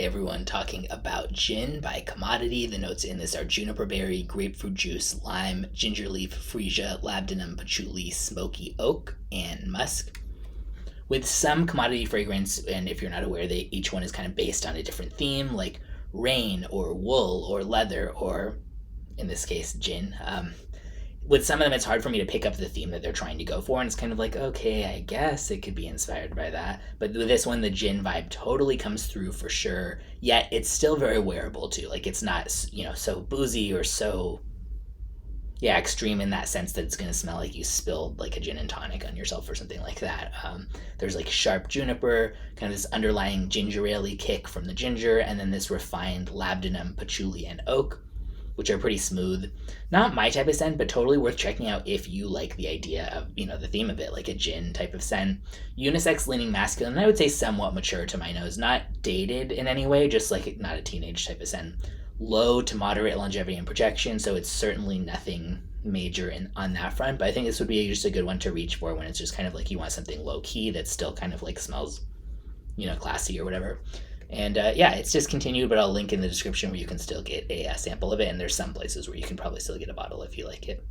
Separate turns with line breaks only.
Hey everyone, talking about gin by commodity. The notes in this are juniper berry, grapefruit juice, lime, ginger leaf, freesia, labdanum, patchouli, smoky oak, and musk. With some commodity fragrance, and if you're not aware, each one is kind of based on a different theme, like rain or wool or leather or, in this case, gin. With some of them, it's hard for me to pick up the theme that they're trying to go for, and it's kind of like, okay, I guess it could be inspired by that. But with this one, the gin vibe totally comes through for sure. Yet it's still very wearable too. Like it's not, so boozy or so, yeah, extreme in that sense that it's gonna smell like you spilled like a gin and tonic on yourself or something like that. There's like sharp juniper, kind of this underlying ginger ale kick from the ginger, and then this refined labdanum, patchouli, and oak, which are pretty smooth. Not my type of scent, but totally worth checking out if you like the idea of, the theme of it, like a gin type of scent. Unisex leaning masculine, I would say somewhat mature to my nose. Not dated in any way, just like not a teenage type of scent. Low to moderate longevity and projection, so it's certainly nothing major on that front, but I think this would be just a good one to reach for when it's just kind of like you want something low key that still kind of like smells, classy or whatever. And yeah, it's discontinued, but I'll link in the description where you can still get a sample of it. And there's some places where you can probably still get a bottle if you like it.